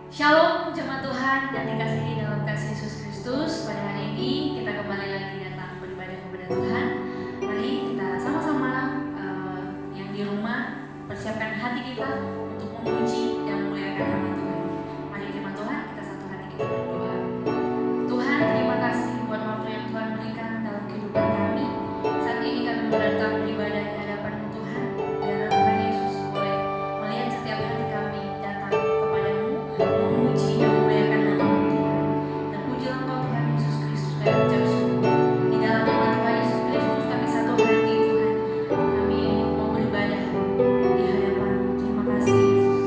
Shalom jemaat Tuhan yang dikasihi dalam kasih Yesus Kristus. Pada hari ini kita kembali lagi datang beribadah kepada Tuhan. Mari kita sama-sama yang di rumah persiapkan hati kita untuk memuji dan memuliakan nama Tuhan. Mari jemaat Tuhan, kita satu hati kita berdoa. Tuhan, terima kasih buat waktu yang Tuhan berikan dalam kehidupan kami. Saat ini kami datang beribadah di hadapan-Mu Tuhan. Biarlah Tuhan Yesus boleh melihat setiap hati kami datang kepadamu, memuji dan memuliakan nama-Mu Tuhan. Dan pujilah Engkau Tuhan Yesus Kristus, kami ucap syukur. Di dalam nama Tuhan Yesus Kristus kami satu hati Tuhan. Kami mau beribadah di hadapan-Mu. Terima kasih Yesus.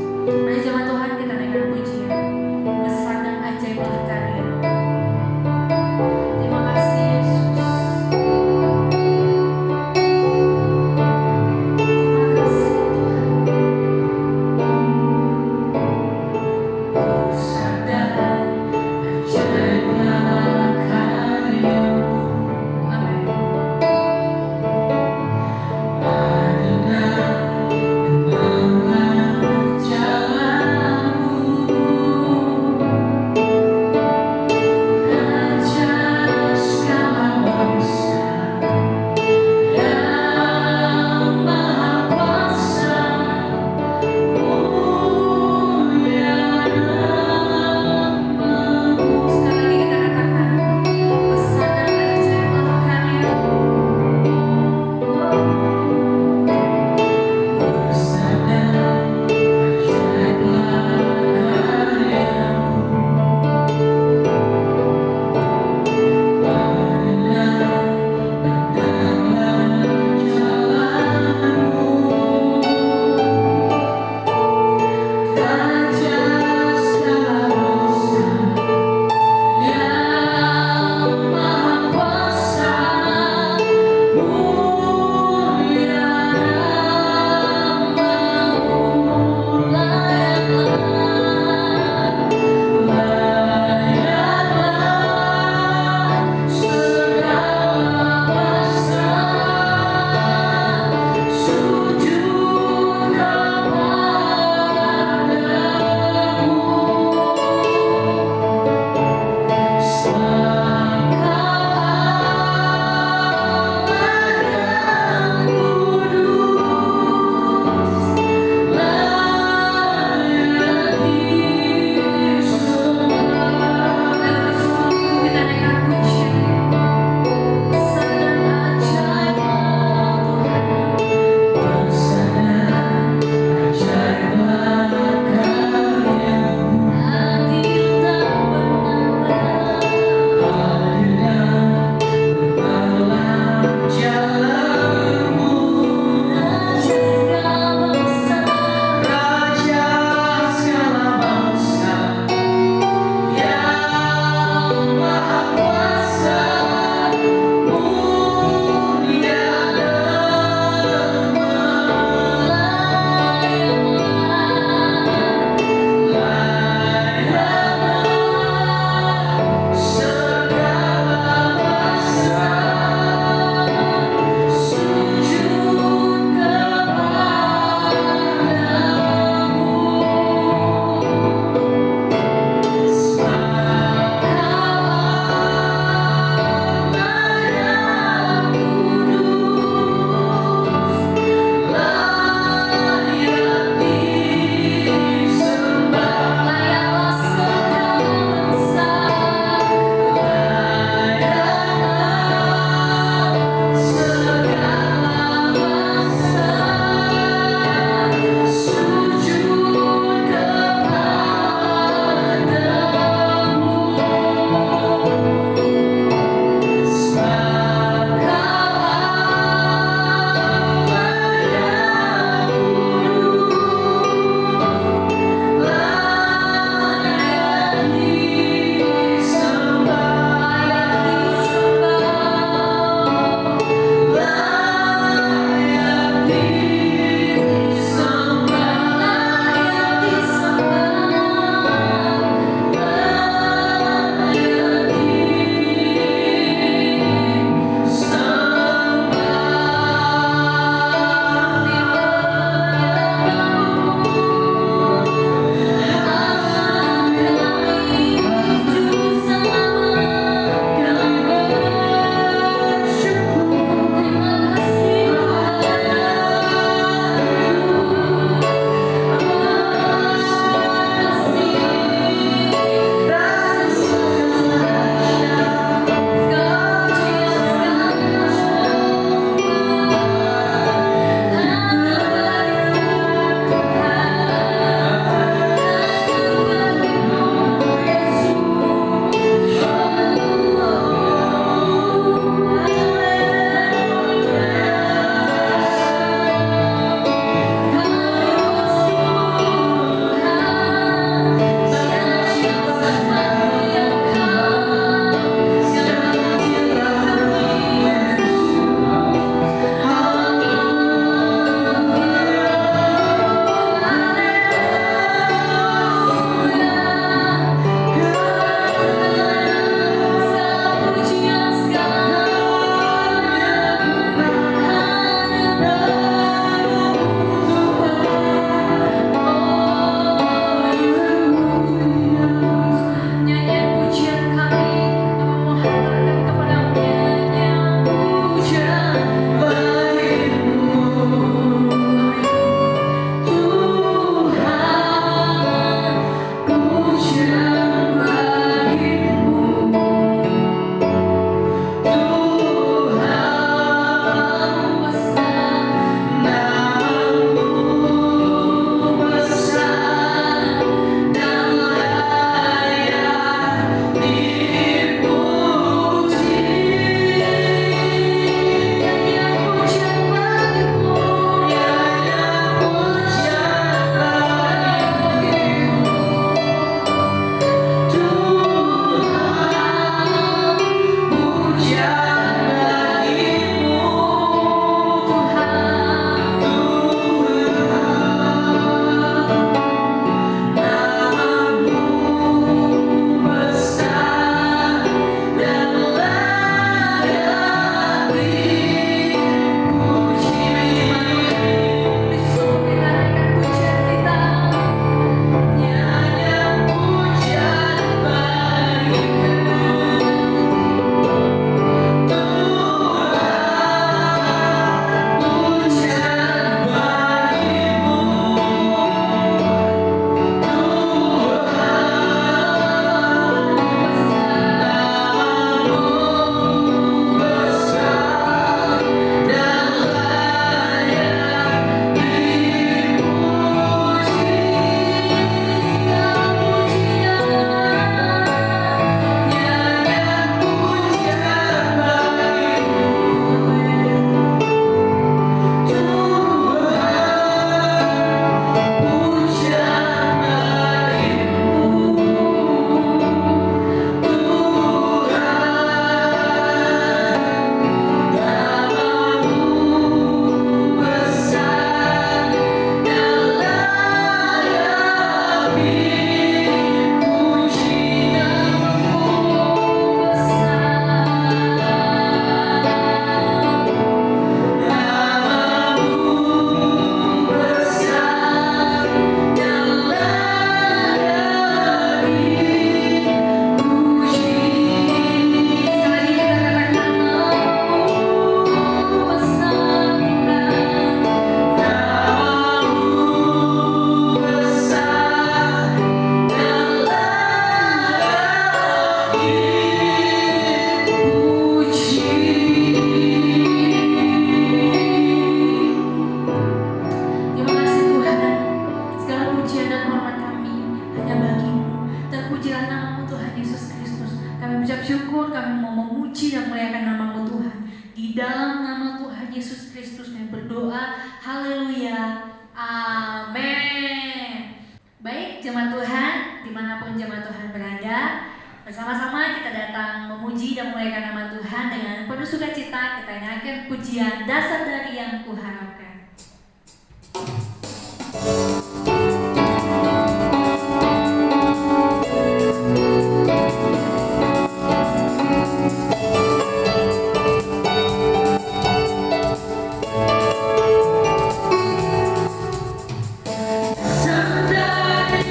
Kami mengucap syukur, kami mau memuji dan memuliakan nama-Mu Tuhan. Di dalam nama Tuhan Yesus Kristus kami berdoa. Haleluya. Amin. Baik jemaat Tuhan, dimanapun jemaat Tuhan berada, bersama-sama kita datang memuji dan memuliakan nama Tuhan dengan penuh sukacita. Kita nyanyikan pujian Dasar Dari Yang Kuharapkan.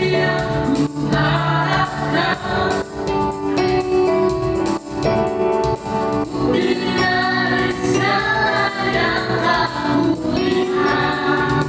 Yang tak kulihat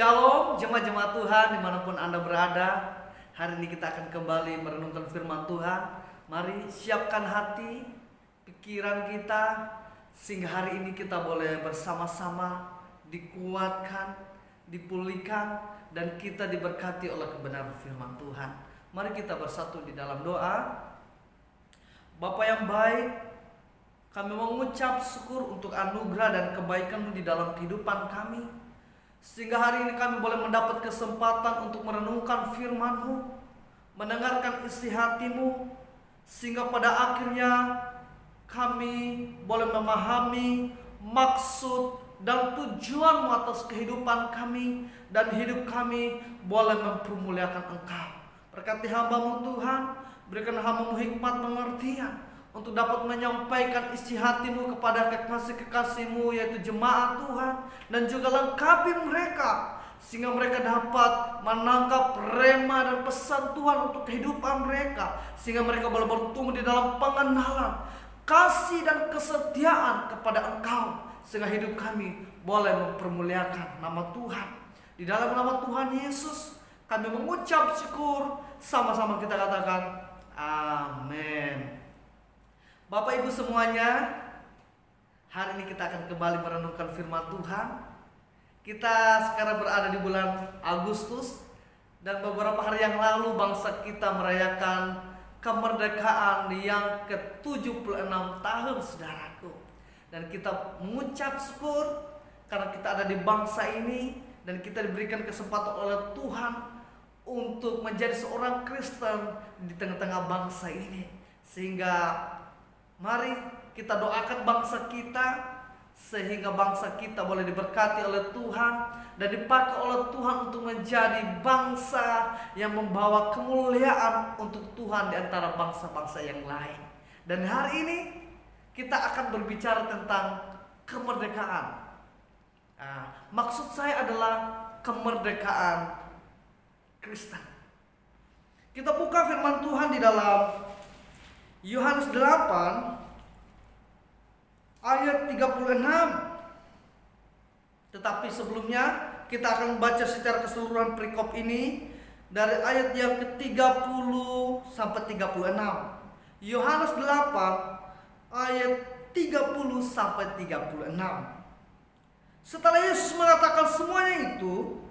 Shalom jemaat-jemaat Tuhan dimanapun Anda berada. Hari ini kita akan kembali merenungkan firman Tuhan. Mari siapkan hati, pikiran kita, sehingga hari ini kita boleh bersama-sama dikuatkan, dipulihkan, dan kita diberkati oleh kebenaran firman Tuhan. Mari kita bersatu di dalam doa. Bapa yang baik, kami mengucap syukur untuk anugerah dan kebaikan-Mu di dalam kehidupan kami, sehingga hari ini kami boleh mendapat kesempatan untuk merenungkan firman-Mu, mendengarkan isi hati-Mu, sehingga pada akhirnya kami boleh memahami maksud dan tujuan-Mu atas kehidupan kami, dan hidup kami boleh mempermuliakan Engkau. Berkati hamba-Mu Tuhan, berikan hamba-Mu hikmat pengertian untuk dapat menyampaikan isi hati-Mu kepada kekasih-kekasih-Mu, yaitu jemaat Tuhan, dan juga lengkapi mereka sehingga mereka dapat menangkap rema dan pesan Tuhan untuk kehidupan mereka, sehingga mereka boleh bertumbuh di dalam pengenalan kasih dan kesetiaan kepada Engkau, sehingga hidup kami boleh mempermuliakan nama Tuhan. Di dalam nama Tuhan Yesus kami mengucap syukur, sama-sama kita katakan amin. Bapak Ibu semuanya, hari ini kita akan kembali merenungkan firman Tuhan. Kita sekarang berada di bulan Agustus, dan beberapa hari yang lalu bangsa kita merayakan kemerdekaan yang ke-76 tahun, saudaraku. Dan kita mengucap syukur karena kita ada di bangsa ini, dan kita diberikan kesempatan oleh Tuhan untuk menjadi seorang Kristen di tengah-tengah bangsa ini. Sehingga mari kita doakan bangsa kita, sehingga bangsa kita boleh diberkati oleh Tuhan dan dipakai oleh Tuhan untuk menjadi bangsa yang membawa kemuliaan untuk Tuhan di antara bangsa-bangsa yang lain. Dan hari ini kita akan berbicara tentang kemerdekaan. Maksud saya adalah kemerdekaan Kristen. Kita buka firman Tuhan di dalam Yohanes 8 ayat 36. Tetapi sebelumnya kita akan baca secara keseluruhan perikop ini dari ayat yang ke-30 sampai 36. Yohanes 8 ayat 30 sampai 36. Setelah Yesus mengatakan semuanya itu,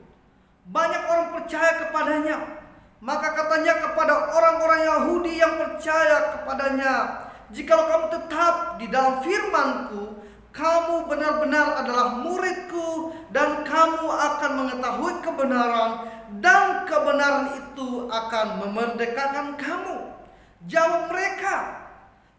banyak orang percaya kepadanya. Maka katanya kepada orang-orang Yahudi yang percaya kepadanya, "Jikalau kamu tetap di dalam firman-Ku, kamu benar-benar adalah murid-Ku, dan kamu akan mengetahui kebenaran, dan kebenaran itu akan memerdekakan kamu." Jawab mereka,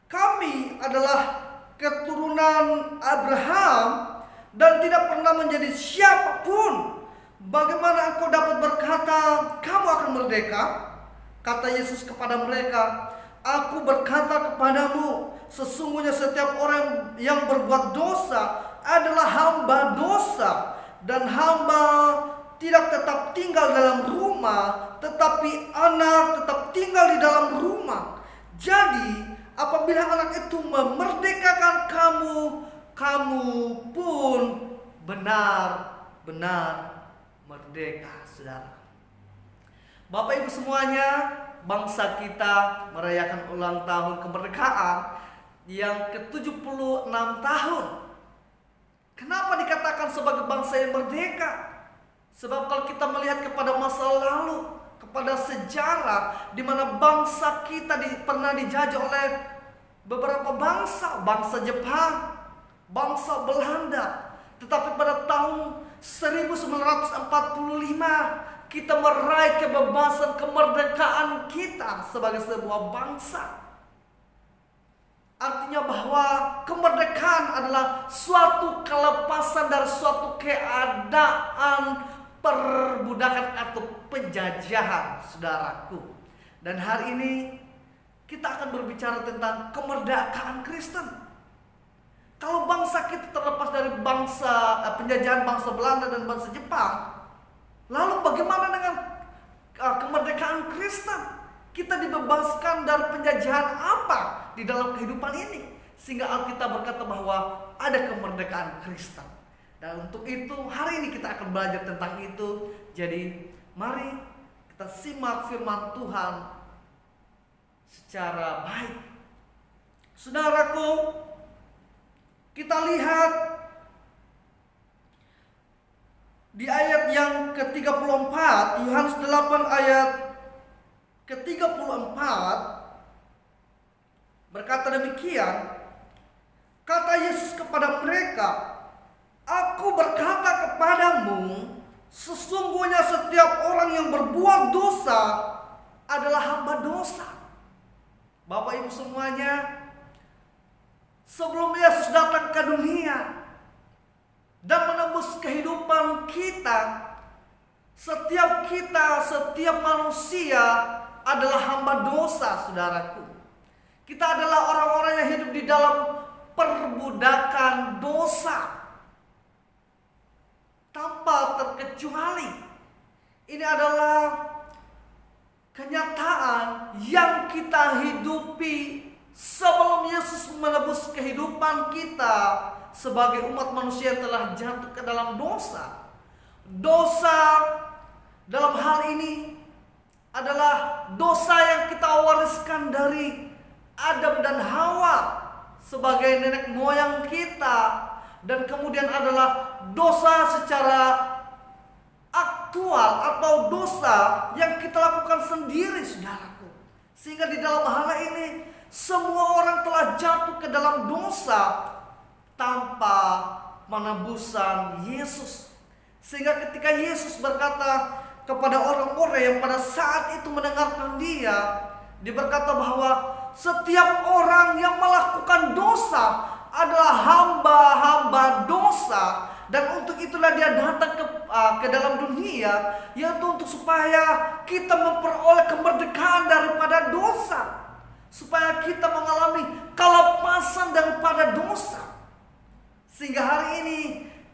"Kami adalah keturunan Abraham dan tidak pernah menjadi siapapun. Bagaimana engkau dapat berkata kamu akan merdeka?" Kata Yesus kepada mereka, "Aku berkata kepadamu, sesungguhnya setiap orang yang berbuat dosa adalah hamba dosa. Dan hamba tidak tetap tinggal dalam rumah, tetapi anak tetap tinggal di dalam rumah. Jadi apabila anak itu memerdekakan kamu, kamu pun benar-benar merdeka." Saudara, Bapak Ibu semuanya, bangsa kita merayakan ulang tahun kemerdekaan yang ke-76 tahun. Kenapa dikatakan sebagai bangsa yang merdeka? Sebab kalau kita melihat kepada masa lalu, kepada sejarah di mana bangsa kita pernah dijajah oleh beberapa bangsa, bangsa Jepang, bangsa Belanda. Tetapi pada tahun 1945 kita meraih kebebasan, kemerdekaan kita sebagai sebuah bangsa. Artinya bahwa kemerdekaan adalah suatu kelepasan dari suatu keadaan perbudakan atau penjajahan, saudaraku. Dan hari ini kita akan berbicara tentang kemerdekaan Kristen. Kalau bangsa kita terlepas dari penjajahan bangsa Belanda dan bangsa Jepang, lalu bagaimana dengan kemerdekaan Kristen? Kita dibebaskan dari penjajahan apa di dalam kehidupan ini? Sehingga Alkitab berkata bahwa ada kemerdekaan Kristen. Dan untuk itu hari ini kita akan belajar tentang itu. Jadi mari kita simak firman Tuhan secara baik. Saudaraku, kita lihat di ayat yang ke-34, Yohanes 8 ayat ke-34 berkata demikian, kata Yesus kepada mereka, Aku berkata kepadamu, sesungguhnya setiap orang yang berbuat dosa adalah hamba dosa. Bapak Ibu semuanya, sebelum Yesus datang ke dunia dan menembus kehidupan kita, setiap manusia adalah hamba dosa, saudaraku. Kita adalah orang-orang yang hidup di dalam perbudakan dosa tanpa terkecuali. Ini adalah kenyataan yang kita hidupi sebelum Yesus menebus kehidupan kita sebagai umat manusia yang telah jatuh ke dalam dosa. Dosa dalam hal ini adalah dosa yang kita wariskan dari Adam dan Hawa sebagai nenek moyang kita, dan kemudian adalah dosa secara aktual atau dosa yang kita lakukan sendiri, saudaraku. Sehingga di dalam hal ini semua orang telah jatuh ke dalam dosa tanpa penebusan Yesus. Sehingga ketika Yesus berkata kepada orang-orang yang pada saat itu mendengarkan dia berkata bahwa setiap orang yang melakukan dosa adalah hamba-hamba dosa, dan untuk itulah dia datang ke dalam dunia, yaitu untuk supaya kita memperoleh kemerdekaan daripada dosa, supaya kita mengalami kelepasan daripada dosa. Sehingga hari ini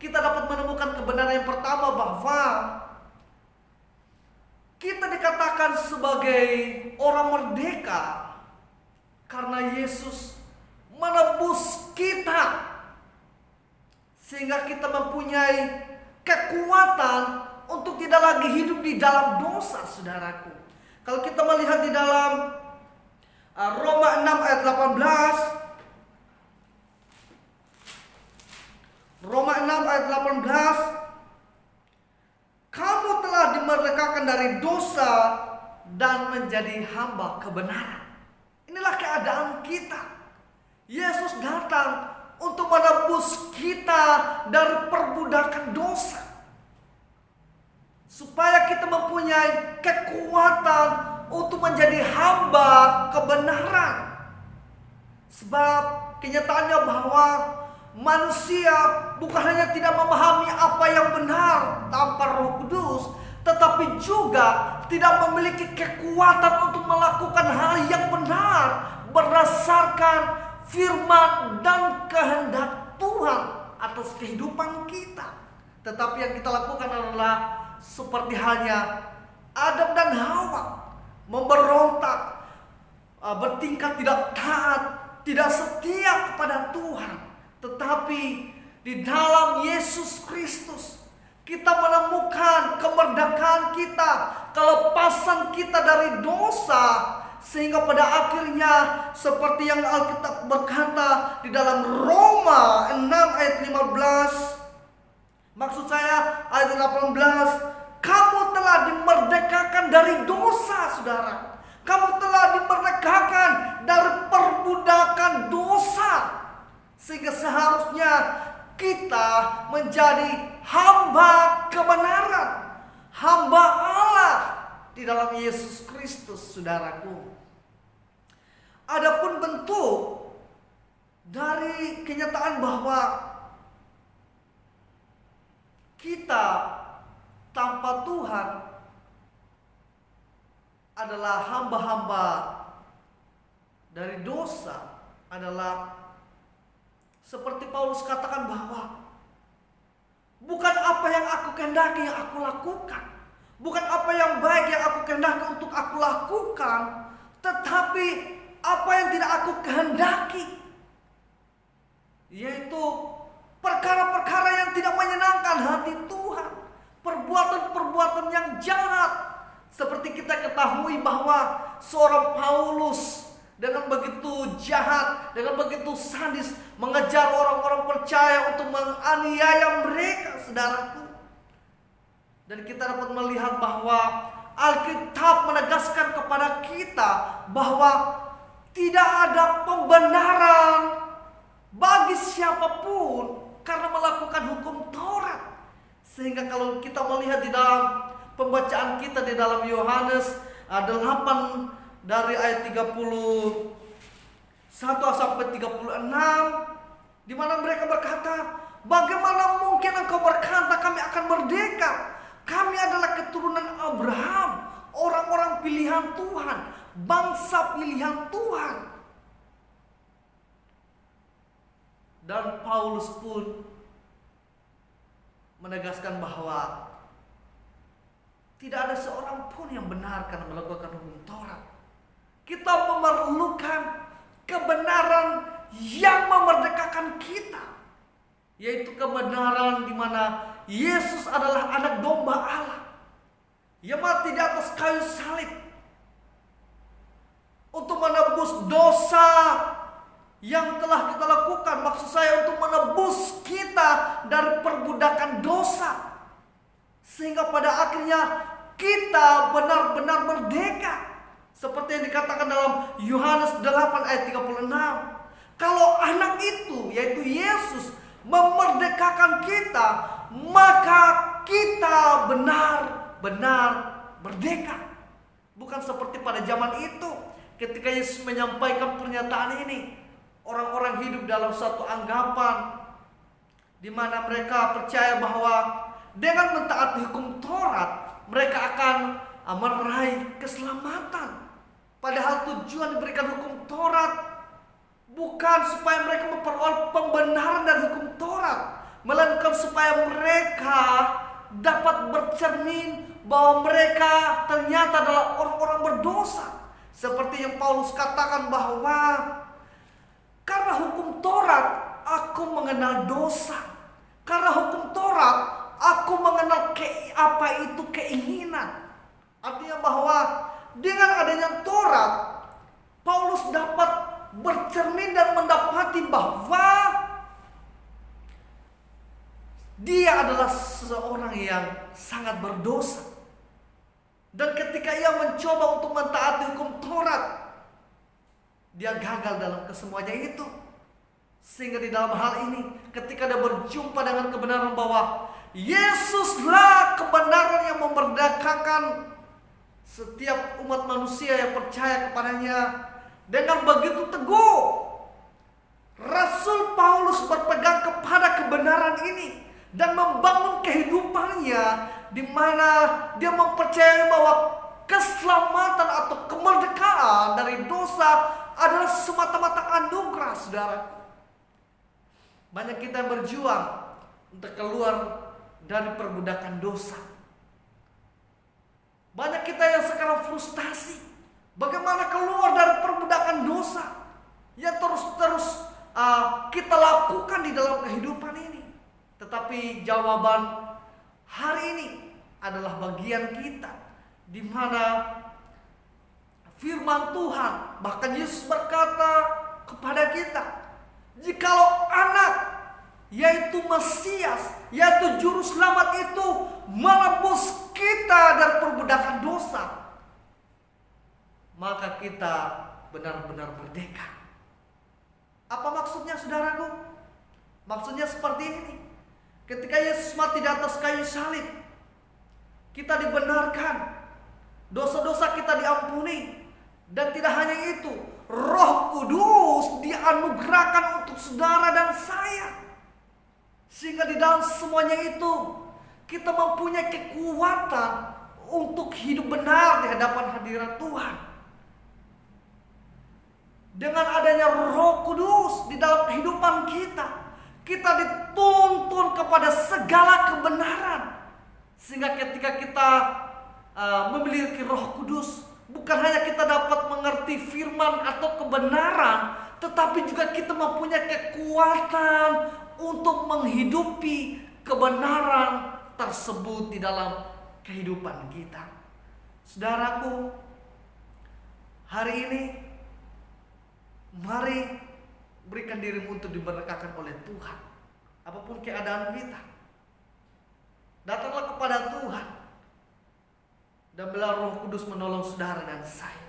kita dapat menemukan kebenaran yang pertama, bahwa kita dikatakan sebagai orang merdeka karena Yesus menebus kita, sehingga kita mempunyai kekuatan untuk tidak lagi hidup di dalam dosa, saudaraku. Kalau kita melihat di dalam Roma 6 ayat 18, Roma 6 ayat 18, kamu telah dimerdekakan dari dosa dan menjadi hamba kebenaran. Inilah keadaan kita. Yesus datang untuk menebus kita dari perbudakan dosa, supaya kita mempunyai kekuatan untuk menjadi hamba kebenaran. Sebab kenyataannya bahwa manusia bukan hanya tidak memahami apa yang benar tanpa Roh Kudus, tetapi juga tidak memiliki kekuatan untuk melakukan hal yang benar berdasarkan firman dan kehendak Tuhan atas kehidupan kita. Tetapi yang kita lakukan adalah seperti halnya Adam dan Hawa, memberontak, bertingkah tidak taat, tidak setia kepada Tuhan. Tetapi di dalam Yesus Kristus kita menemukan kemerdekaan kita, kelepasan kita dari dosa. Sehingga pada akhirnya seperti yang Alkitab berkata di dalam Roma 6 ayat 15, maksud saya ayat 18, kamu telah dimerdekakan dari dosa, saudara. Kamu telah dimerdekakan dari perbudakan dosa. Sehingga seharusnya kita menjadi hamba kebenaran, hamba Allah di dalam Yesus Kristus, saudaraku. Adapun bentuk dari kenyataan bahwa kita tanpa Tuhan adalah hamba-hamba dari dosa adalah seperti Paulus katakan bahwa bukan apa yang aku kehendaki yang aku lakukan, bukan apa yang baik yang aku kehendaki untuk aku lakukan, tetapi apa yang tidak aku kehendaki, yaitu perkara-perkara yang tidak menyenangkan menyenangkan hati Tuhan. Perbuatan-perbuatan yang jahat. Seperti kita ketahui bahwa seorang Paulus dengan begitu jahat, dengan begitu sadis mengejar orang-orang percaya untuk menganiaya mereka, saudaraku. Dan kita dapat melihat bahwa Alkitab menegaskan kepada kita bahwa tidak ada pembenaran bagi siapapun karena melakukan hukum Taurat. Sehingga kalau kita melihat di dalam pembacaan kita di dalam Yohanes 8 dari ayat 31 sampai 36, di mana mereka berkata, bagaimana mungkin engkau berkata kami akan merdeka? Kami adalah keturunan Abraham, orang-orang pilihan Tuhan, bangsa pilihan Tuhan. Dan Paulus pun menegaskan bahwa tidak ada seorang pun yang benar karena melakukan hukum Taurat. Kita memerlukan kebenaran yang memerdekakan kita, yaitu kebenaran di mana Yesus adalah anak domba Allah yang mati di atas kayu salib untuk menebus dosa yang telah kita lakukan. Maksud saya untuk menebus kita dari perbudakan dosa, sehingga pada akhirnya kita benar-benar merdeka. Seperti yang dikatakan dalam Yohanes 8 ayat 36. Kalau anak itu, yaitu Yesus, memerdekakan kita, maka kita benar-benar merdeka. Bukan seperti pada zaman itu ketika Yesus menyampaikan pernyataan ini. Orang-orang hidup dalam satu anggapan di mana mereka percaya bahwa dengan mentaati hukum Taurat mereka akan meraih keselamatan. Padahal tujuan diberikan hukum Taurat bukan supaya mereka memperoleh pembenaran dari hukum Taurat, melainkan supaya mereka dapat bercermin bahwa mereka ternyata adalah orang-orang berdosa. Seperti yang Paulus katakan bahwa karena hukum Taurat aku mengenal dosa. Karena hukum Taurat aku mengenal apa itu keinginan. Artinya bahwa dengan adanya Taurat, Paulus dapat bercermin dan mendapati bahwa dia adalah seseorang yang sangat berdosa. Dan ketika ia mencoba untuk mentaati hukum Taurat, dia gagal dalam kesemuanya itu. Sehingga di dalam hal ini, ketika dia berjumpa dengan kebenaran bahwa Yesuslah kebenaran yang memerdekakan setiap umat manusia yang percaya kepadanya, dengan begitu teguh Rasul Paulus berpegang kepada kebenaran ini dan membangun kehidupannya, di mana dia mempercayai bahwa keselamatan atau kemerdekaan dari dosa adalah semata-mata anugerah, saudara. Banyak kita yang berjuang untuk keluar dari perbudakan dosa. Banyak kita yang sekarang frustasi bagaimana keluar dari perbudakan dosa yang terus-terus kita lakukan di dalam kehidupan ini. Tetapi jawaban hari ini adalah bagian kita, di mana firman Tuhan, bahkan Yesus berkata kepada kita, jikalau anak, yaitu Mesias, yaitu juru selamat itu menebus kita dari perbudakan dosa, maka kita benar-benar merdeka. Apa maksudnya, saudaraku? Maksudnya seperti ini. Ketika Yesus mati di atas kayu salib, kita dibenarkan, dosa-dosa kita diampuni. Dan tidak hanya itu, Roh Kudus dianugerahkan untuk saudara dan saya. Sehingga di dalam semuanya itu kita mempunyai kekuatan untuk hidup benar di hadapan hadirat Tuhan. Dengan adanya Roh Kudus di dalam kehidupan kita, kita dituntun kepada segala kebenaran. Sehingga ketika kita memiliki Roh Kudus, bukan hanya kita dapat mengerti firman atau kebenaran, tetapi juga kita mempunyai kekuatan untuk menghidupi kebenaran tersebut di dalam kehidupan kita. Saudaraku, hari ini mari berikan dirimu untuk diberkatikan oleh Tuhan. Apapun keadaan kita, datanglah kepada Tuhan dan biarlah Roh Kudus menolong saudara dan saya.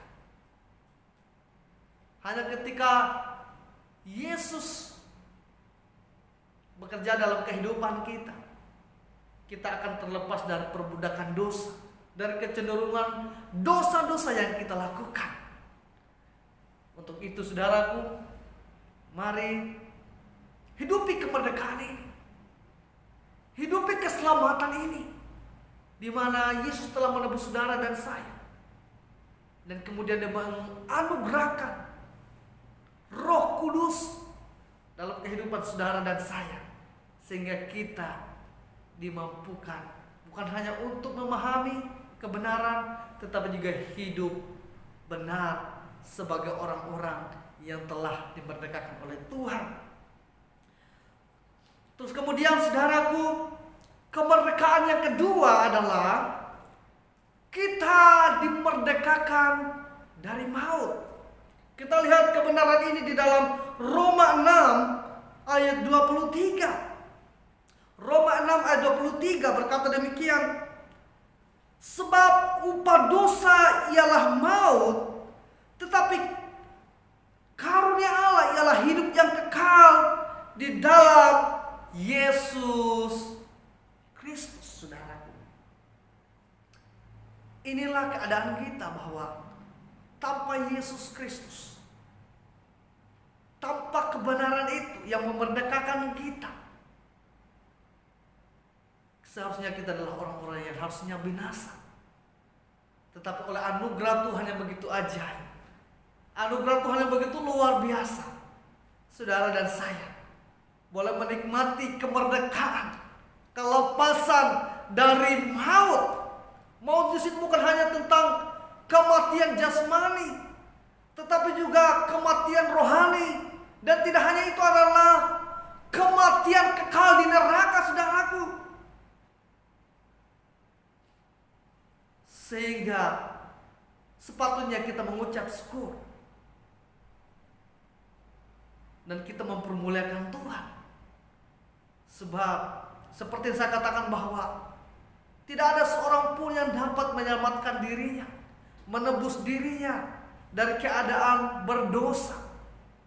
Hanya ketika Yesus bekerja dalam kehidupan kita, kita akan terlepas dari perbudakan dosa, dari kecenderungan dosa-dosa yang kita lakukan. Untuk itu saudaraku, mari hidupi kemerdekaan ini, hidupi keselamatan ini, di mana Yesus telah menebus saudara dan saya, dan kemudian Dia menganugerahkan Roh Kudus dalam kehidupan saudara dan saya, sehingga kita dimampukan bukan hanya untuk memahami kebenaran, tetapi juga hidup benar sebagai orang-orang yang telah dimerdekakan oleh Tuhan. Terus kemudian saudaraku, kemerdekaan yang kedua adalah kita dimerdekakan dari maut. Kita lihat kebenaran ini di dalam Roma 6 ayat 23. Roma 6 ayat 23 berkata demikian, sebab upah dosa ialah maut, tetapi karunia Allah ialah hidup yang kekal di dalam Yesus Kristus. Saudaraku, inilah keadaan kita, bahwa tanpa Yesus Kristus, tanpa kebenaran itu yang memerdekakan kita, seharusnya kita adalah orang-orang yang harusnya binasa. Tetapi oleh anugerah Tuhan yang begitu ajaib, anugerah Tuhan yang begitu luar biasa, saudara dan saya boleh menikmati kemerdekaan, kelepasan dari maut. Maut di sini bukan hanya tentang kematian jasmani, tetapi juga kematian rohani, dan tidak hanya itu adalah kematian kekal di neraka, saudaraku. Sehingga sepatutnya kita mengucap syukur dan kita mempermuliakan Tuhan. Sebab seperti yang saya katakan, bahwa tidak ada seorang pun yang dapat menyelamatkan dirinya, menebus dirinya dari keadaan berdosa,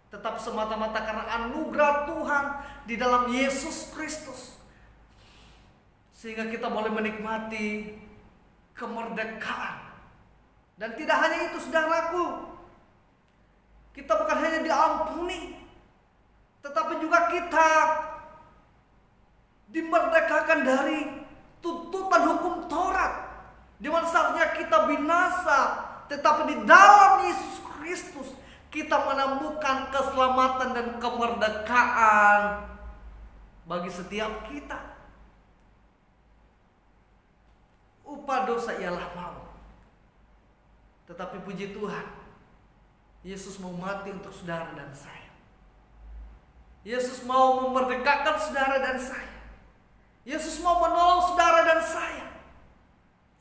tetap semata-mata karena anugerah Tuhan di dalam Yesus Kristus. Sehingga kita boleh menikmati kemerdekaan. Dan tidak hanya itu, saudaraku, kita bukan hanya diampuni, tetapi juga kita dimerdekakan dari tuntutan hukum Taurat, di mana seharusnya kita binasa, tetapi di dalam Yesus Kristus kita menemukan keselamatan dan kemerdekaan bagi setiap kita. Upah dosa ialah maut, tetapi puji Tuhan, Yesus mau mati untuk saudara dan saya. Yesus mau memerdekakan saudara dan saya. Yesus mau menolong saudara dan saya,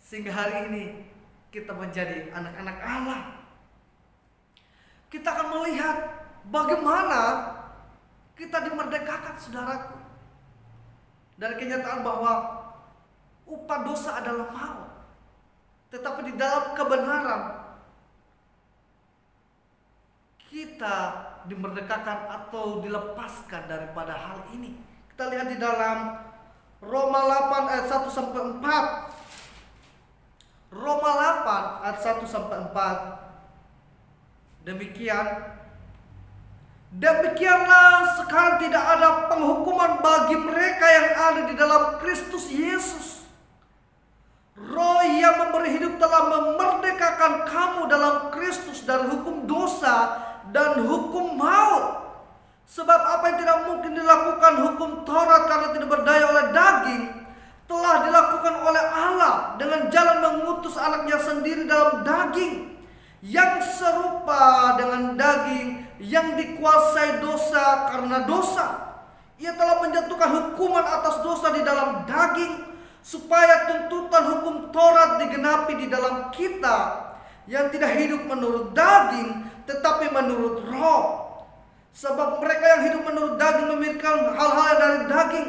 sehingga hari ini kita menjadi anak-anak Allah. Kita akan melihat bagaimana kita dimerdekakan, saudaraku, dari kenyataan bahwa upah dosa adalah maut, tetapi di dalam kebenaran kita dimerdekakan atau dilepaskan daripada hal ini. Kita lihat di dalam Roma 8 ayat 1 sampai 4. Roma 8 ayat 1 sampai 4. Demikianlah sekarang tidak ada penghukuman bagi mereka yang ada di dalam Kristus Yesus. Roh yang memberi hidup telah memerdekakan kamu dalam Kristus dari hukum dosa dan hukum maut. Sebab apa yang tidak mungkin dilakukan hukum Taurat karena tidak berdaya oleh daging, telah dilakukan oleh Allah dengan jalan mengutus anaknya sendiri dalam daging, yang serupa dengan daging yang dikuasai dosa karena dosa. Ia telah menjatuhkan hukuman atas dosa di dalam daging, supaya tuntutan hukum Taurat digenapi di dalam kita yang tidak hidup menurut daging, tetapi menurut roh. Sebab mereka yang hidup menurut daging memikirkan hal-hal yang dari daging,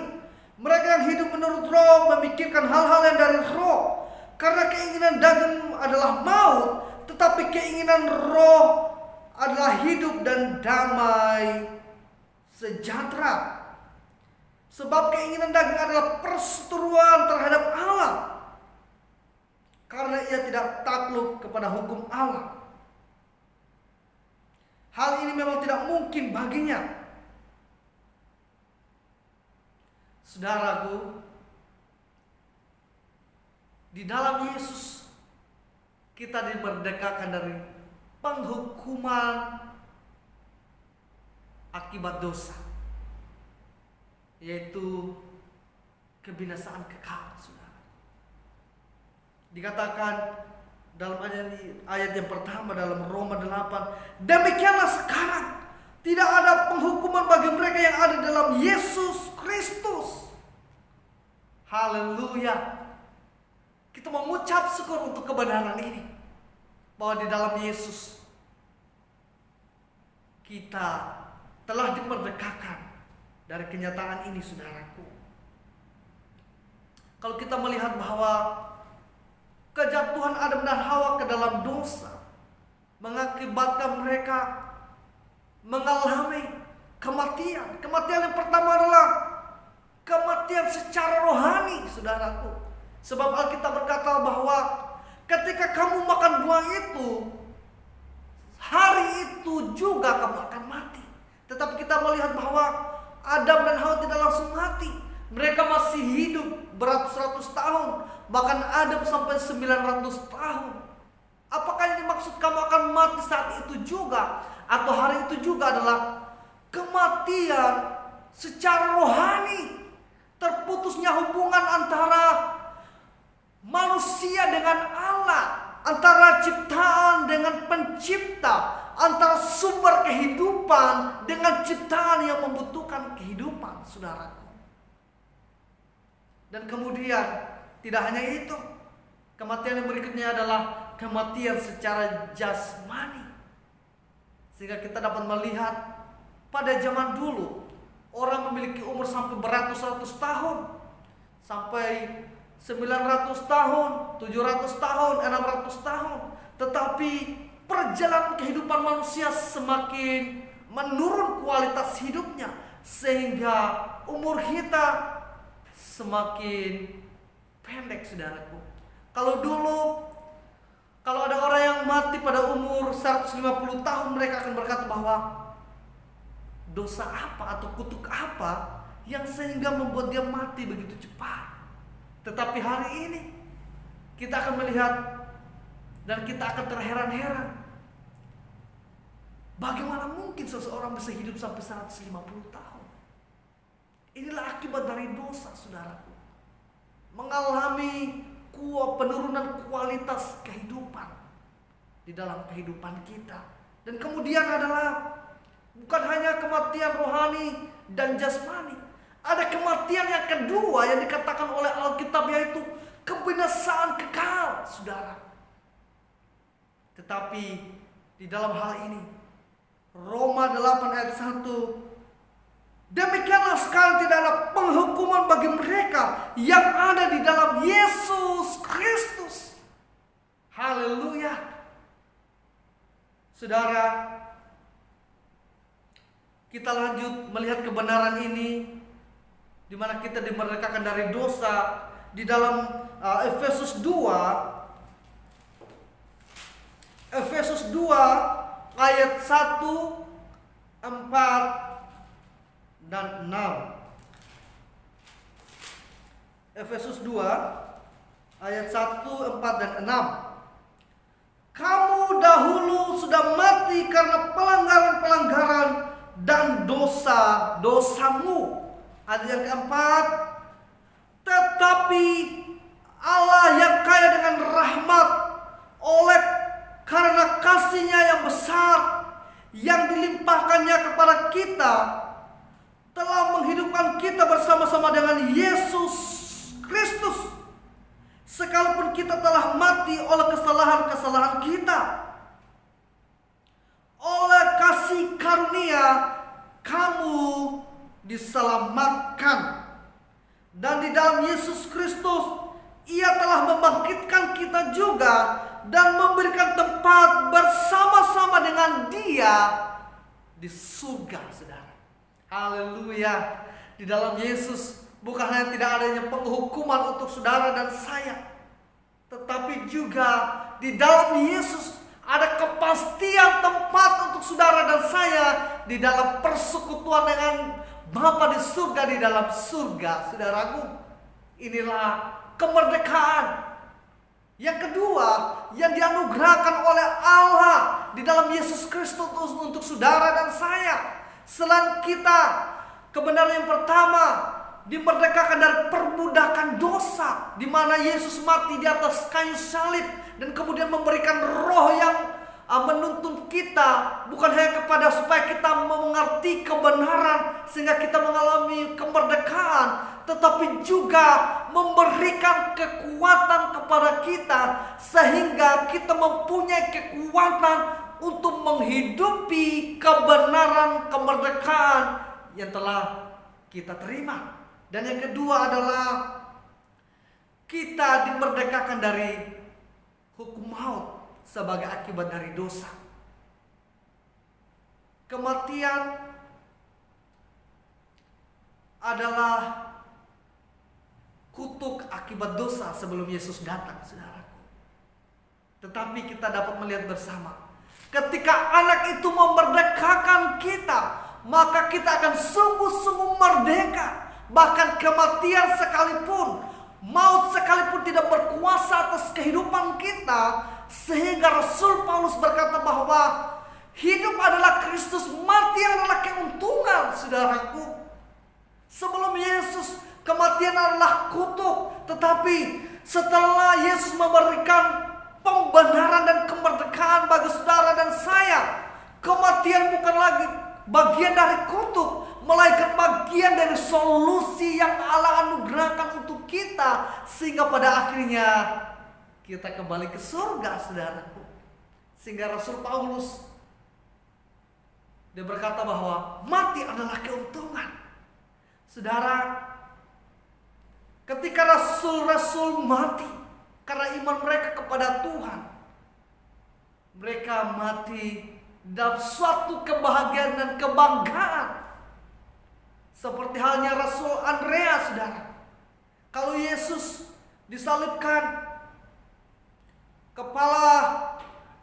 mereka yang hidup menurut roh memikirkan hal-hal yang dari roh. Karena keinginan daging adalah maut, tetapi keinginan roh adalah hidup dan damai sejahtera. Sebab keinginan daging adalah perseteruan terhadap Allah, karena ia tidak takluk kepada hukum Allah. Hal ini memang tidak mungkin baginya. Saudaraku, di dalam Yesus kita dimerdekakan dari penghukuman akibat dosa, yaitu kebinasaan kekal, saudara. Dikatakan dalam ayat yang pertama dalam Roma 8, demikianlah sekarang tidak ada penghukuman bagi mereka yang ada dalam Yesus Kristus. Haleluya. Kita mengucap syukur untuk kebenaran ini, bahwa di dalam Yesus kita telah dimerdekakan dari kenyataan ini, saudaraku. Kalau kita melihat bahwa kejatuhan Adam dan Hawa ke dalam dosa mengakibatkan mereka mengalami kematian. Kematian yang pertama adalah kematian secara rohani, saudaraku. Sebab Alkitab berkata bahwa ketika kamu makan buah itu, hari itu juga kamu akan mati. Tetapi kita melihat bahwa Adam dan Hawa tidak langsung mati. Mereka masih hidup beratus-ratus tahun. Bahkan Adam sampai 900 tahun. Apakah ini maksud kamu akan mati saat itu juga? Atau hari itu juga adalah kematian secara rohani? Terputusnya hubungan antara manusia dengan Allah, antara ciptaan dengan pencipta, antara sumber kehidupan dengan ciptaan yang membutuhkan kehidupan, saudaraku. Dan kemudian tidak hanya itu, kematian yang berikutnya adalah kematian secara jasmani. Sehingga kita dapat melihat pada zaman dulu orang memiliki umur sampai beratus-ratus tahun, sampai 900 tahun, 700 tahun, 600 tahun. Tetapi perjalanan kehidupan manusia semakin menurun kualitas hidupnya, sehingga umur kita semakin pendek, saudaraku. Kalau dulu, kalau ada orang yang mati pada umur 150 tahun, mereka akan berkata bahwa dosa apa atau kutuk apa yang sehingga membuat dia mati begitu cepat. Tetapi hari ini kita akan melihat dan kita akan terheran-heran, bagaimana mungkin seseorang bisa hidup sampai 150 tahun. Inilah akibat dari dosa, saudaraku. Mengalami penurunan kualitas kehidupan di dalam kehidupan kita. Dan kemudian adalah bukan hanya kematian rohani dan jasmani, ada kematian yang kedua yang dikatakan oleh Alkitab, yaitu kebinasaan kekal, saudara. Tetapi di dalam hal ini Roma 8 ayat 1, demikianlah sekarang tidak ada penghukuman bagi mereka yang ada di dalam Yesus Kristus. Haleluya. Saudara, kita lanjut melihat kebenaran ini, di mana kita dimerdekakan dari dosa di dalam Efesus 2 ayat 1, 4 dan 6. Efesus 2 ayat 1, 4 dan 6. Kamu dahulu sudah mati karena pelanggaran-pelanggaran dan dosa-dosamu. Ayat yang keempat, tetapi Allah yang kaya dengan rahmat, oleh karena kasih-Nya yang besar yang dilimpahkannya kepada kita, telah menghidupkan kita bersama-sama dengan Yesus Kristus. Sekalipun kita telah mati oleh kesalahan-kesalahan kita, oleh kasih karunia kamu diselamatkan. Dan di dalam Yesus Kristus Ia telah membangkitkan kita juga dan memberikan tempat bersama-sama dengan Dia di surga, saudara. Haleluya. Di dalam Yesus bukan hanya tidak adanya penghukuman untuk saudara dan saya, tetapi juga di dalam Yesus ada kepastian tempat untuk saudara dan saya di dalam persekutuan dengan Bapa di surga, di dalam surga, saudaraku. Inilah kemerdekaan yang kedua yang dianugerahkan oleh Allah di dalam Yesus Kristus untuk saudara dan saya. Selain kita, kebenaran yang pertama dimerdekakan dari perbudakan dosa, di mana Yesus mati di atas kayu salib dan kemudian memberikan roh yang menuntun kita bukan hanya kepada supaya kita mengerti kebenaran sehingga kita mengalami kemerdekaan, tetapi juga memberikan kekuatan kepada kita sehingga kita mempunyai kekuatan untuk menghidupi kebenaran kemerdekaan yang telah kita terima. Dan yang kedua adalah kita dimerdekakan dari hukum maut sebagai akibat dari dosa. Kematian adalah kutuk akibat dosa sebelum Yesus datang, saudaraku. Tetapi kita dapat melihat bersama, ketika anak itu memerdekakan kita, maka kita akan sungguh-sungguh merdeka. Bahkan kematian sekalipun, maut sekalipun tidak berkuasa atas kehidupan kita. Sehingga Rasul Paulus berkata bahwa hidup adalah Kristus, mati adalah keuntungan, saudaraku. Sebelum Yesus, kematian adalah kutuk. Tetapi setelah Yesus memberikan pembenaran dan kemerdekaan bagi saudara dan saya, kematian bukan lagi bagian dari kutuk, melainkan bagian dari solusi yang Allah anugerahkan untuk kita, sehingga pada akhirnya kita kembali ke surga, saudaraku. Sehingga Rasul Paulus dia berkata bahwa mati adalah keuntungan. Saudara, ketika rasul-rasul mati karena iman mereka kepada Tuhan, mereka mati dalam suatu kebahagiaan dan kebanggaan. Seperti halnya Rasul Andreas, saudara. Kalau Yesus disalibkan, kepala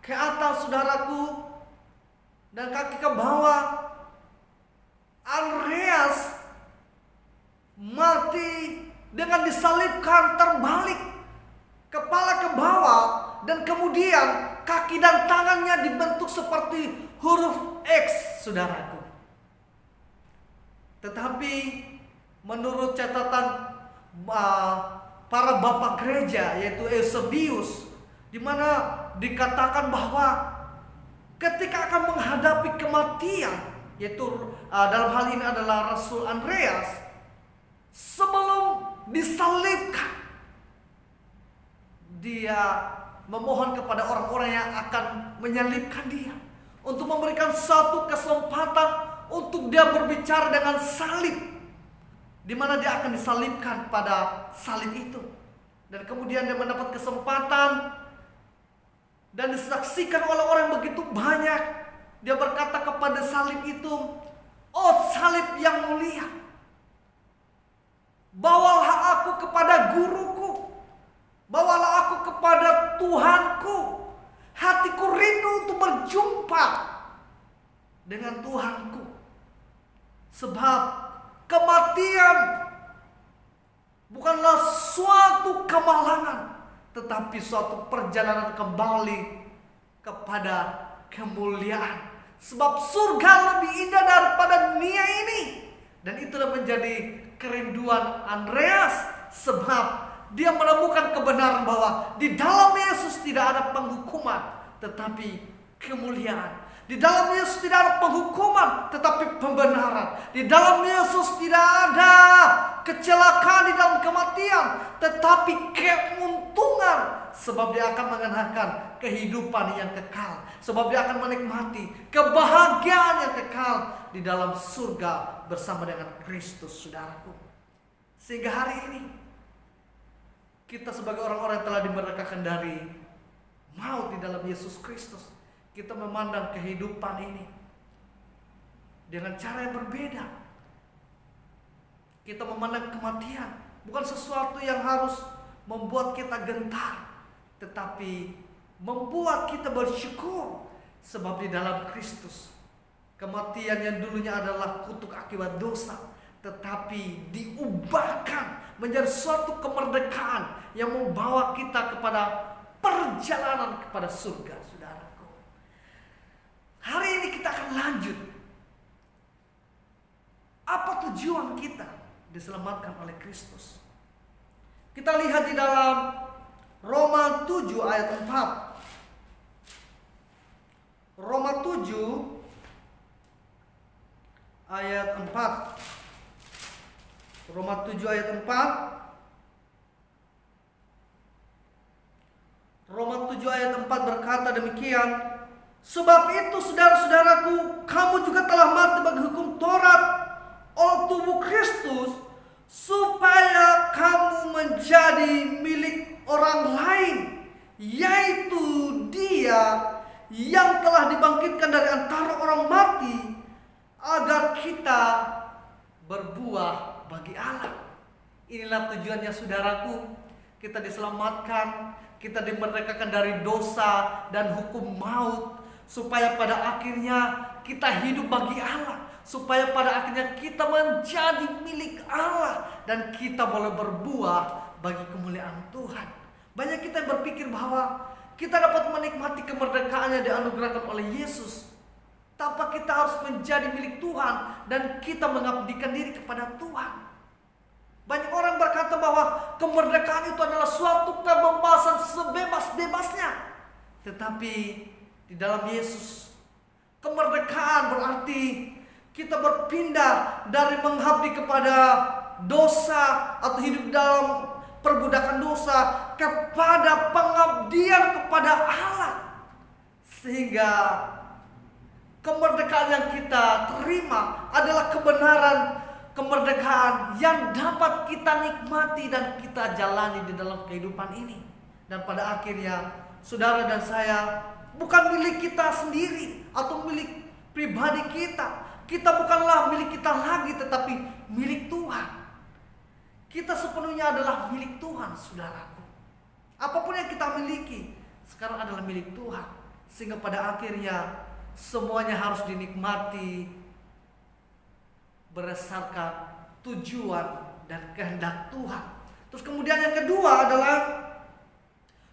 ke atas, saudaraku, dan kaki ke bawah, Andreas mati dengan disalibkan terbalik, kepala ke bawah, dan kemudian kaki dan tangannya dibentuk seperti huruf X, saudaraku. Tetapi menurut catatan para bapak gereja, yaitu Eusebius, di mana dikatakan bahwa ketika akan menghadapi kematian, yaitu dalam hal ini adalah Rasul Andreas, sebelum disalibkan, dia memohon kepada orang-orang yang akan menyalibkan dia untuk memberikan satu kesempatan untuk dia berbicara dengan salib, di mana dia akan disalibkan pada salib itu. Dan kemudian dia mendapat kesempatan dan disaksikan oleh orang begitu banyak. Dia berkata kepada salib itu, "Oh salib yang mulia, bawalah aku kepada guruku, bawalah aku kepada Tuhanku. Hatiku rindu untuk berjumpa dengan Tuhanku. Sebab kematian bukanlah suatu kemalangan, tetapi suatu perjalanan kembali kepada kemuliaan. Sebab surga lebih indah daripada dunia ini." Dan itulah menjadi kerinduan Andreas, sebab dia menemukan kebenaran bahwa di dalam Yesus tidak ada penghukuman, tetapi kemuliaan. Di dalam Yesus tidak ada penghukuman, tetapi pembenaran. Di dalam Yesus tidak ada kecelakaan di dalam kematian, tetapi keuntungan. Sebab dia akan mengenakan kehidupan yang kekal. Sebab dia akan menikmati kebahagiaan yang kekal di dalam surga bersama dengan Kristus, saudaraku. Sehingga hari ini kita sebagai orang-orang yang telah dimerdekakan dari maut di dalam Yesus Kristus, kita memandang kehidupan ini dengan cara yang berbeda. Kita memandang kematian bukan sesuatu yang harus membuat kita gentar, tetapi membuat kita bersyukur. Sebab di dalam Kristus, kematian yang dulunya adalah kutuk akibat dosa, tetapi diubahkan menjadi suatu kemerdekaan yang membawa kita kepada perjalanan kepada surga, saudaraku. Hari ini kita akan lanjut. Apa tujuan kita diselamatkan oleh Kristus? Kita lihat di dalam Roma 7 ayat 4. Roma 7 ayat 4. Roma 7 ayat 4. Roma 7 ayat 4 berkata demikian, sebab itu saudara-saudaraku, kamu juga telah mati bagi hukum Taurat oleh tubuh Kristus, supaya kamu menjadi milik orang lain, yaitu Dia yang telah dibangkitkan dari antara orang mati, agar kita berbuah bagi Allah. Inilah tujuannya, saudaraku. Kita diselamatkan, kita dimerdekakan dari dosa dan hukum maut, supaya pada akhirnya kita hidup bagi Allah, supaya pada akhirnya kita menjadi milik Allah, dan kita boleh berbuah bagi kemuliaan Tuhan. Banyak kita yang berpikir bahwa kita dapat menikmati kemerdekaan yang dianugerahkan oleh Yesus tanpa kita harus menjadi milik Tuhan dan kita mengabdikan diri kepada Tuhan. Banyak orang berkata bahwa kemerdekaan itu adalah suatu kebebasan sebebas-bebasnya. Tetapi di dalam Yesus, kemerdekaan berarti kita berpindah dari mengabdi kepada dosa atau hidup dalam perbudakan dosa kepada pengabdian kepada Allah. Sehingga kemerdekaan yang kita terima adalah kemerdekaan yang dapat kita nikmati dan kita jalani di dalam kehidupan ini. Dan pada akhirnya saudara dan saya bukan milik kita sendiri atau milik pribadi kita. Kita bukanlah milik kita lagi, tetapi milik Tuhan. Kita sepenuhnya adalah milik Tuhan, saudaraku. Apapun yang kita miliki sekarang adalah milik Tuhan. Sehingga pada akhirnya semuanya harus dinikmati berdasarkan tujuan dan kehendak Tuhan. Terus kemudian yang kedua adalah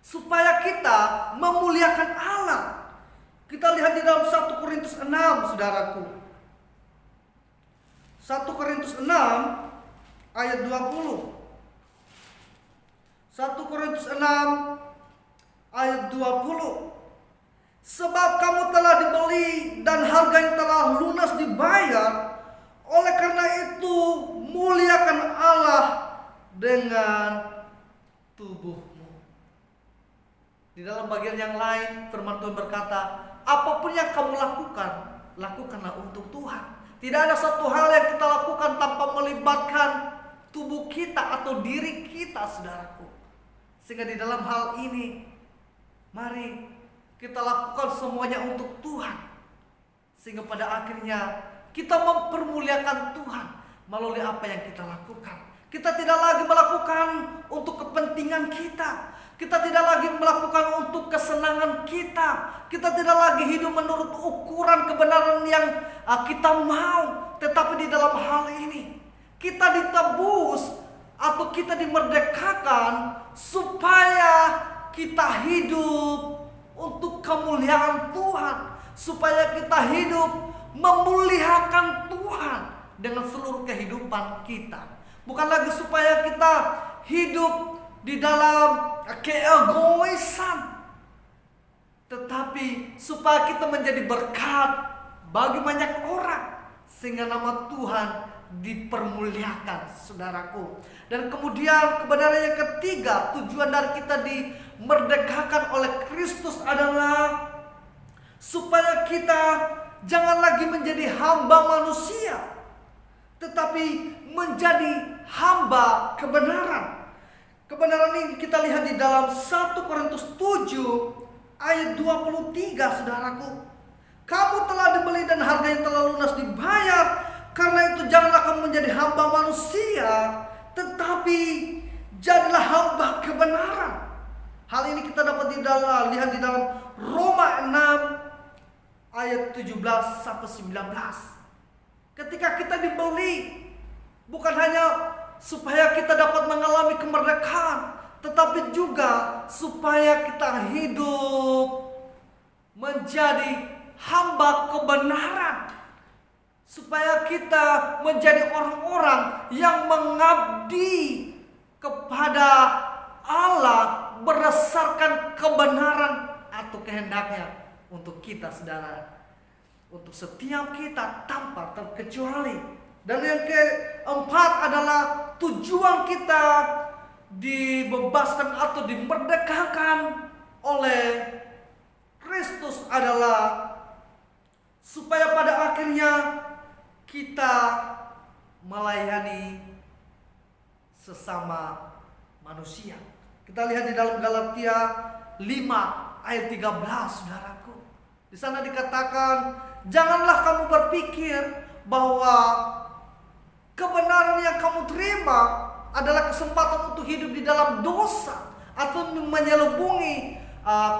supaya kita memuliakan Allah. Kita lihat di dalam 1 Korintus 6, saudaraku. 1 Korintus 6 ayat 20. 1 Korintus 6 ayat 20. Sebab kamu telah dibeli dan harganya telah lunas dibayar. Oleh karena itu muliakan Allah dengan tubuhmu. Di dalam bagian yang lain firman Tuhan berkata, apapun yang kamu lakukan, lakukanlah untuk Tuhan. Tidak ada satu hal yang kita lakukan tanpa melibatkan tubuh kita atau diri kita, saudaraku. Sehingga di dalam hal ini, mari kita lakukan semuanya untuk Tuhan. Sehingga pada akhirnya kita mempermuliakan Tuhan melalui apa yang kita lakukan. Kita tidak lagi melakukan untuk kepentingan kita. Kita tidak lagi melakukan untuk kesenangan kita. Kita tidak lagi hidup menurut ukuran kebenaran yang kita mau. Tetapi di dalam hal ini kita ditebus atau kita dimerdekakan supaya kita hidup untuk kemuliaan Tuhan. Supaya kita hidup memuliakan Tuhan dengan seluruh kehidupan kita. Bukan lagi supaya kita hidup di dalam keegoisan, tetapi supaya kita menjadi berkat bagi banyak orang, sehingga nama Tuhan dipermuliakan, saudaraku. Dan kemudian kebenaran yang ketiga, tujuan dari kita dimerdekakan oleh Kristus adalah supaya kita jangan lagi menjadi hamba manusia, tetapi menjadi hamba kebenaran. Kebenaran ini kita lihat di dalam 1 Korintus 7 ayat 23, saudaraku. Kamu telah dibeli dan harganya telah lunas dibayar. Karena itu janganlah kamu menjadi hamba manusia, tetapi jadilah hamba kebenaran. Hal ini kita dapat lihat di dalam Roma 6 ayat 17 sampai 19. Ketika kita dibeli, bukan hanya supaya kita dapat mengalami kemerdekaan, tetapi juga supaya kita hidup menjadi hamba kebenaran, supaya kita menjadi orang-orang yang mengabdi kepada Allah berdasarkan kebenaran atau kehendaknya untuk kita, saudara, untuk setiap kita tanpa terkecuali. Dan yang keempat adalah tujuan kita dibebaskan atau dimerdekakan oleh Kristus adalah supaya pada akhirnya kita melayani sesama manusia. Kita lihat di dalam Galatia 5 ayat 13, saudaraku. Di sana dikatakan, janganlah kamu berpikir bahwa kebenaran yang kamu terima adalah kesempatan untuk hidup di dalam dosa atau menyelubungi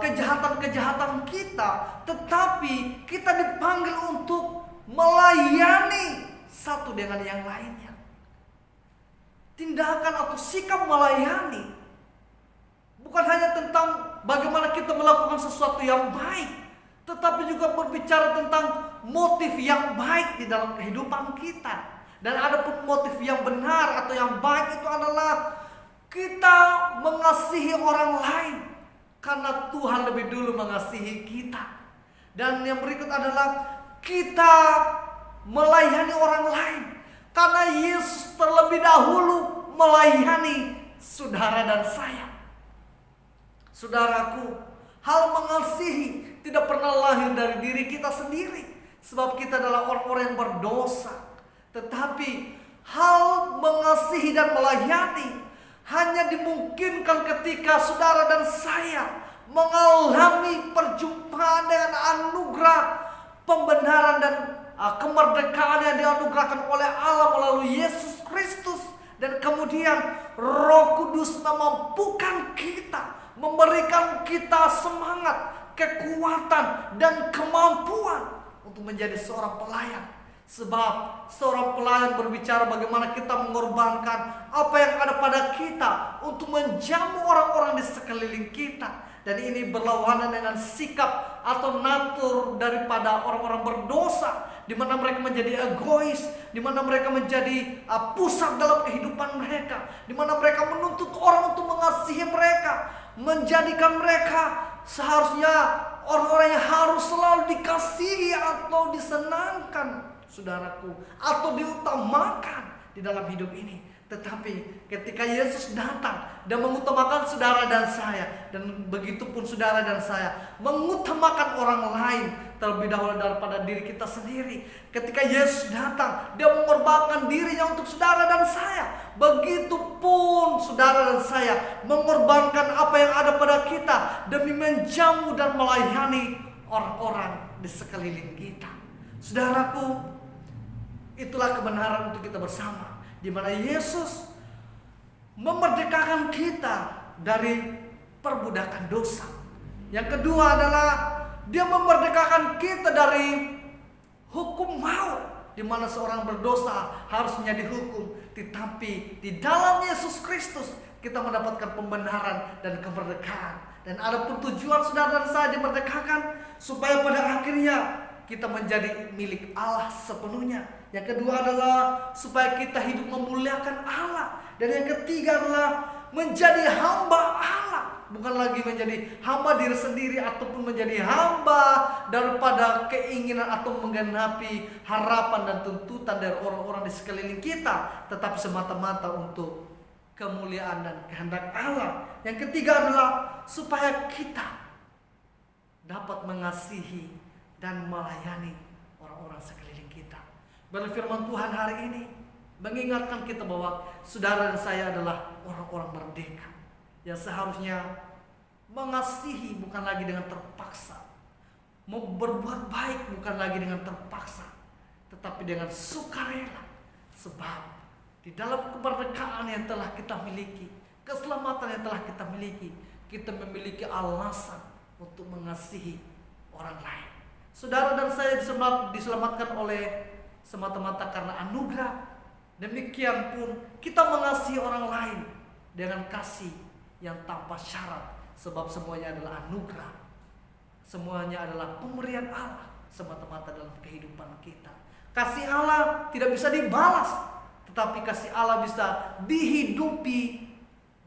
kejahatan-kejahatan kita, tetapi kita dipanggil untuk melayani satu dengan yang lainnya. Tindakan atau sikap melayani bukan hanya tentang bagaimana kita melakukan sesuatu yang baik, tetapi juga berbicara tentang motif yang baik di dalam kehidupan kita. Dan ada pun motif yang benar atau yang baik itu adalah kita mengasihi orang lain karena Tuhan lebih dulu mengasihi kita. Dan yang berikut adalah kita melayani orang lain karena Yesus terlebih dahulu melayani saudara dan saya. Saudaraku, hal mengasihi tidak pernah lahir dari diri kita sendiri, sebab kita adalah orang-orang yang berdosa. Tetapi hal mengasihi dan melayani hanya dimungkinkan ketika saudara dan saya mengalami perjumpaan dengan anugerah pembenaran dan kemerdekaan yang dianugerahkan oleh Allah melalui Yesus Kristus. Dan kemudian Roh Kudus memampukan kita, memberikan kita semangat, kekuatan, dan kemampuan untuk menjadi seorang pelayan. Sebab seorang pelayan berbicara bagaimana kita mengorbankan apa yang ada pada kita untuk menjamu orang-orang di sekeliling kita. Dan ini berlawanan dengan sikap atau natur daripada orang-orang berdosa, di mana mereka menjadi egois, di mana mereka menjadi pusat dalam kehidupan mereka, di mana mereka menuntut orang untuk mengasihi mereka, menjadikan mereka seharusnya orang-orang yang harus selalu dikasihi atau disenangkan, saudaraku, atau diutamakan di dalam hidup ini. Tetapi ketika Yesus datang dan mengutamakan saudara dan saya, dan begitu pun saudara dan saya mengutamakan orang lain terlebih dahulu daripada diri kita sendiri. Ketika Yesus datang, dia mengorbankan dirinya untuk saudara dan saya. Begitupun saudara dan saya mengorbankan apa yang ada pada kita demi menjamu dan melayani orang-orang di sekeliling kita. Saudaraku, itulah kebenaran untuk kita bersama, di mana Yesus memerdekakan kita dari perbudakan dosa. Yang kedua adalah dia memerdekakan kita dari hukum maut, di mana seorang berdosa harusnya dihukum, tetapi di dalam Yesus Kristus kita mendapatkan pembenaran dan kemerdekaan. Dan ada pun tujuan saudara dan saya dimerdekakan supaya pada akhirnya kita menjadi milik Allah sepenuhnya. Yang kedua adalah supaya kita hidup memuliakan Allah. Dan yang ketiga adalah menjadi hamba Allah, bukan lagi menjadi hamba diri sendiri ataupun menjadi hamba daripada keinginan atau menggenapi harapan dan tuntutan dari orang-orang di sekeliling kita, tetapi semata-mata untuk kemuliaan dan kehendak Allah. Yang ketiga adalah supaya kita dapat mengasihi dan melayani orang-orang sekeliling kita. Bila firman Tuhan hari ini mengingatkan kita bahwa saudara dan saya adalah orang-orang merdeka yang seharusnya mengasihi bukan lagi dengan terpaksa, mau berbuat baik bukan lagi dengan terpaksa, tetapi dengan sukarela. Sebab di dalam kemerdekaan yang telah kita miliki, keselamatan yang telah kita miliki, kita memiliki alasan untuk mengasihi orang lain. Saudara dan saya diselamatkan oleh semata-mata karena anugerah. Demikian pun kita mengasihi orang lain dengan kasih yang tanpa syarat, sebab semuanya adalah anugerah. Semuanya adalah pemberian Allah semata-mata dalam kehidupan kita. Kasih Allah tidak bisa dibalas, tetapi kasih Allah bisa dihidupi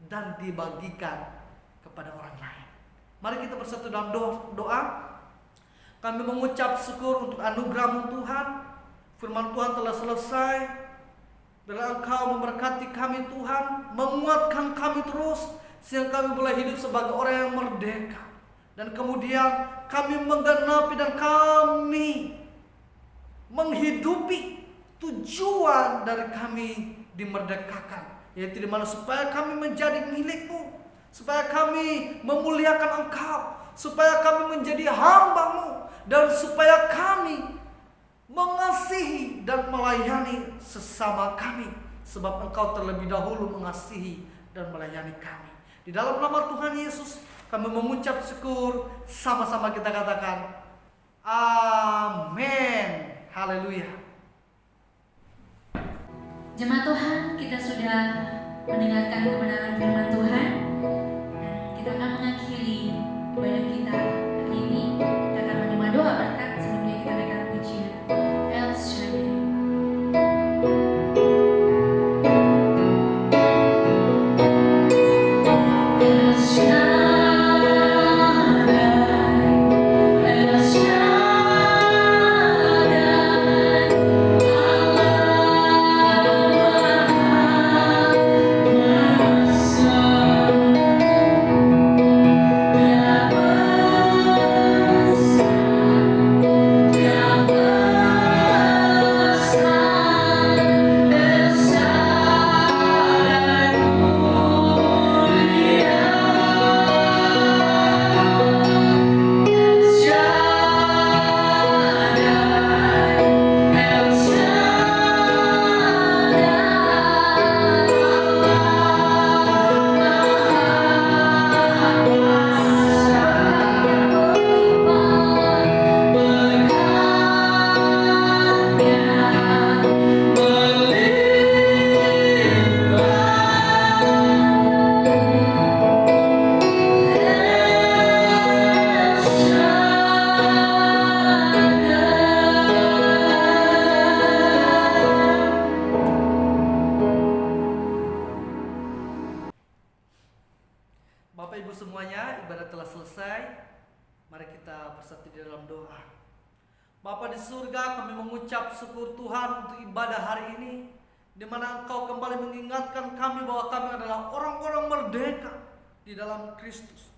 dan dibagikan kepada orang lain. Mari kita bersatu dalam doa. Kami mengucap syukur untuk anugerah-Mu Tuhan. Firman Tuhan telah selesai. Bila Engkau memberkati kami Tuhan, menguatkan kami terus, sehingga kami boleh hidup sebagai orang yang merdeka. Dan kemudian kami menggenapi dan kami menghidupi tujuan dari kami dimerdekakan, yaitu dimana supaya kami menjadi milik-Mu, supaya kami memuliakan Engkau, supaya kami menjadi hamba-Mu, dan supaya kami mengasihi dan melayani sesama kami, sebab Engkau terlebih dahulu mengasihi dan melayani kami. Di dalam nama Tuhan Yesus kami mengucap syukur, sama-sama kita katakan amin. Haleluya. Jemaat Tuhan, kita sudah mendengarkan kebenaran firman Tuhan, dan kita akan mengakhiri ibadah kita hari ini. Kita akan menerima doa berkat sebelumnya kita naikkan pujian El Shaddai. El Shaddai. Bapak Ibu semuanya, ibadah telah selesai. Mari kita bersatu di dalam doa. Bapa di surga, kami mengucap syukur Tuhan untuk ibadah hari ini, di mana Engkau kembali mengingatkan kami bahwa kami adalah orang-orang merdeka di dalam Kristus.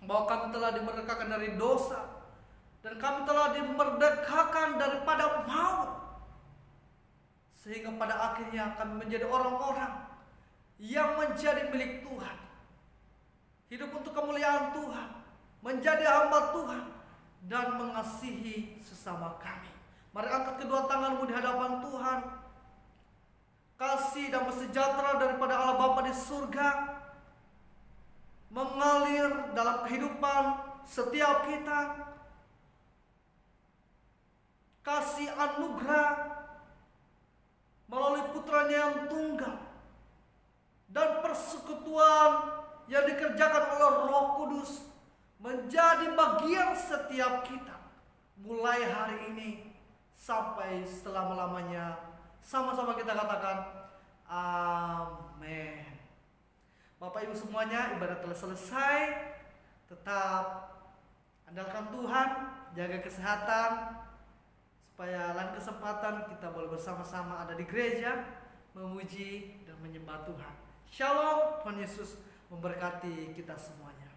Bahwa kami telah dimerdekakan dari dosa, dan kami telah dimerdekakan daripada maut, sehingga pada akhirnya kami menjadi orang-orang yang menjadi milik Tuhan, hidup untuk kemuliaan Tuhan, menjadi hamba Tuhan, dan mengasihi sesama kami. Mari angkat kedua tanganmu di hadapan Tuhan. Kasih dan sejahtera daripada Allah Bapa di surga mengalir dalam kehidupan setiap kita. Kasih anugerah melalui putranya yang tunggal, dan persekutuan yang dikerjakan oleh Roh Kudus menjadi bagian setiap kita mulai hari ini sampai selama-lamanya. Sama-sama kita katakan amin. Bapak semuanya, ibadah telah selesai. Tetap andalkan Tuhan, jaga kesehatan, supaya lain kesempatan kita boleh bersama-sama ada di gereja, memuji dan menyembah Tuhan. Shalom, Tuhan Yesus memberkati kita semuanya.